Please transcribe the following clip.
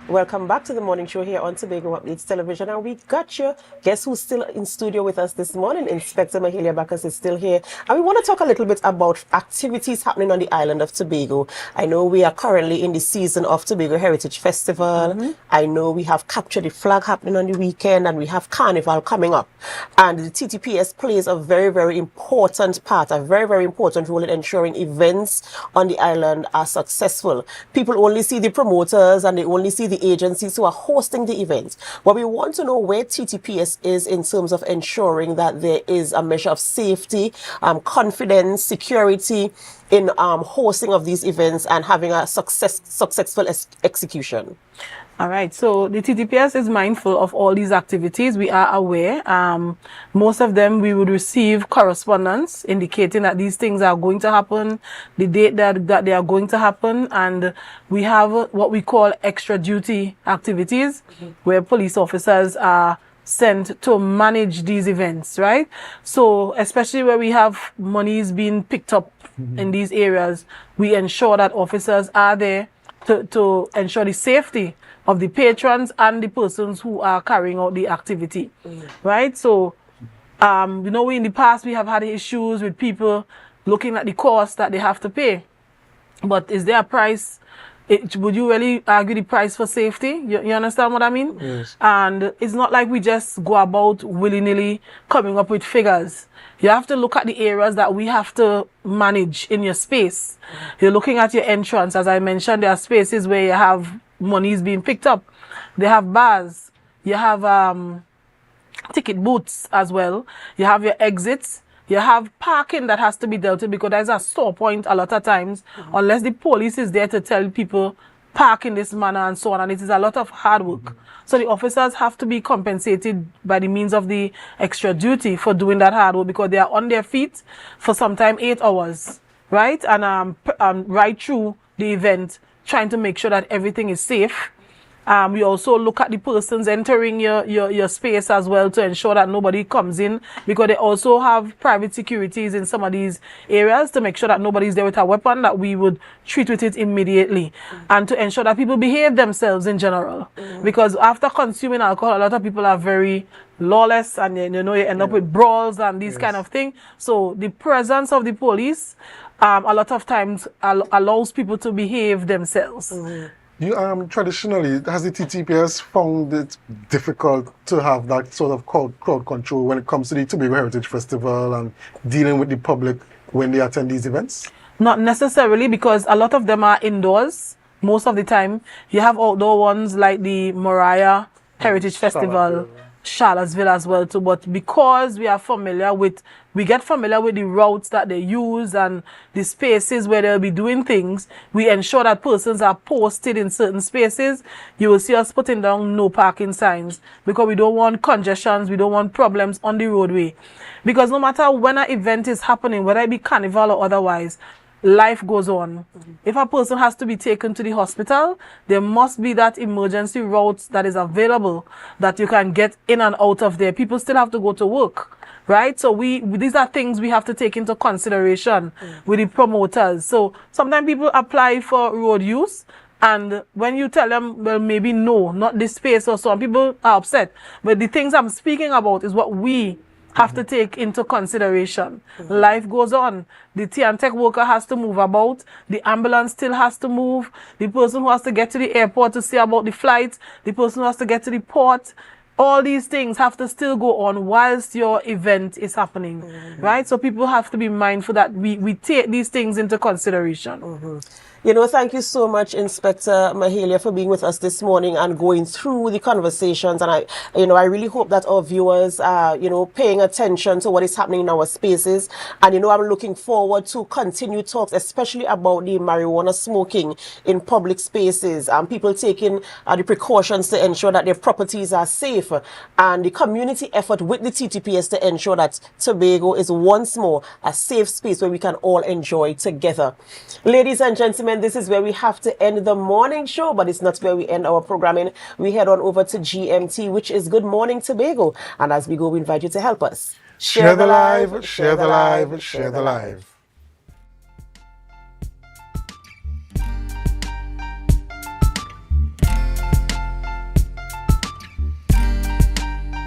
Welcome back to the morning show here on Tobago Updates Television, and we got you. Guess who's still in studio with us this morning? Inspector Mahalia Bacchus is still here, and we want to talk a little bit about activities happening on the island of Tobago. I know we are currently in the season of Tobago Heritage Festival. I know we have Capture the Flag happening on the weekend, and we have Carnival coming up. And the TTPS plays a very, very important part, a very, very important role in ensuring events on the island are successful. People only see the promoters and they only see the agencies who are hosting the events. But we want to know where TTPS is in terms of ensuring that there is a measure of safety, confidence, security in hosting of these events and having a successful execution. All right, so the TTPS is mindful of all these activities. We are aware. Most of them we would receive correspondence indicating that these things are going to happen, the date that they are going to happen, and we have what we call extra duty activities where police officers are sent to manage these events, right? So especially where we have monies being picked up in these areas, we ensure that officers are there to ensure the safety of the patrons and the persons who are carrying out the activity, right? So, you know, in the past we have had issues with people looking at the cost that they have to pay. But is there a price? Would you really argue the price for safety? You understand what I mean? Yes. And it's not like we just go about willy-nilly coming up with figures. You have to look at the areas that we have to manage in your space. You're looking at your entrance. As I mentioned, there are spaces where you have monies being picked up. They have bars. You have ticket booths as well. You have your exits. You have parking that has to be dealt with because there's a sore point a lot of times, unless the police is there to tell people park in this manner and so on, and it is a lot of hard work. So the officers have to be compensated by the means of the extra duty for doing that hard work because they are on their feet for sometimes 8 hours, right? And right through the event, trying to make sure that everything is safe. We also look at the persons entering your space as well to ensure that nobody comes in, because they also have private securities in some of these areas to make sure that nobody's there with a weapon, that we would treat with it immediately, and to ensure that people behave themselves in general. Because after consuming alcohol, a lot of people are very lawless, and you know, you end up with brawls and these kind of things. So the presence of the police a lot of times allows people to behave themselves. You traditionally, has the TTPS found it difficult to have that sort of crowd control when it comes to the Tobago Heritage Festival and dealing with the public when they attend these events? Not necessarily, because a lot of them are indoors most of the time. You have outdoor ones like the Mahalia Heritage Festival, Charlottesville as well too. But because we get familiar with the routes that they use and the spaces where they'll be doing things, we ensure that persons are posted in certain spaces. You will see us putting down no parking signs because we don't want congestions, we don't want problems on the roadway. Because no matter when an event is happening, whether it be carnival or otherwise, life goes on. If a person has to be taken to the hospital, there must be that emergency route that is available that you can get in and out of there. People still have to go to work, right? So these are things we have to take into consideration with the promoters. So sometimes people apply for road use, and when you tell them, well, maybe no, not this space or so on, people are upset. But the things I'm speaking about is what we have to take into consideration. Life goes on. The tea and tech worker has to move about. The ambulance still has to move. The person who has to get to the airport to see about the flights. The person who has to get to the port. All these things have to still go on whilst your event is happening, right? So people have to be mindful that we take these things into consideration. You know, thank you so much, Inspector Mahalia, for being with us this morning and going through the conversations. And I really hope that our viewers are, paying attention to what is happening in our spaces. And, I'm looking forward to continued talks, especially about the marijuana smoking in public spaces and people taking the precautions to ensure that their properties are safe, and the community effort with the TTPS to ensure that Tobago is once more a safe space where we can all enjoy together. Ladies and gentlemen, this is where we have to end the morning show, but it's not where we end our programming. We head on over to GMT, which is Good Morning Tobago. And as we go, we invite you to help us. Share the live, share the live, share the live.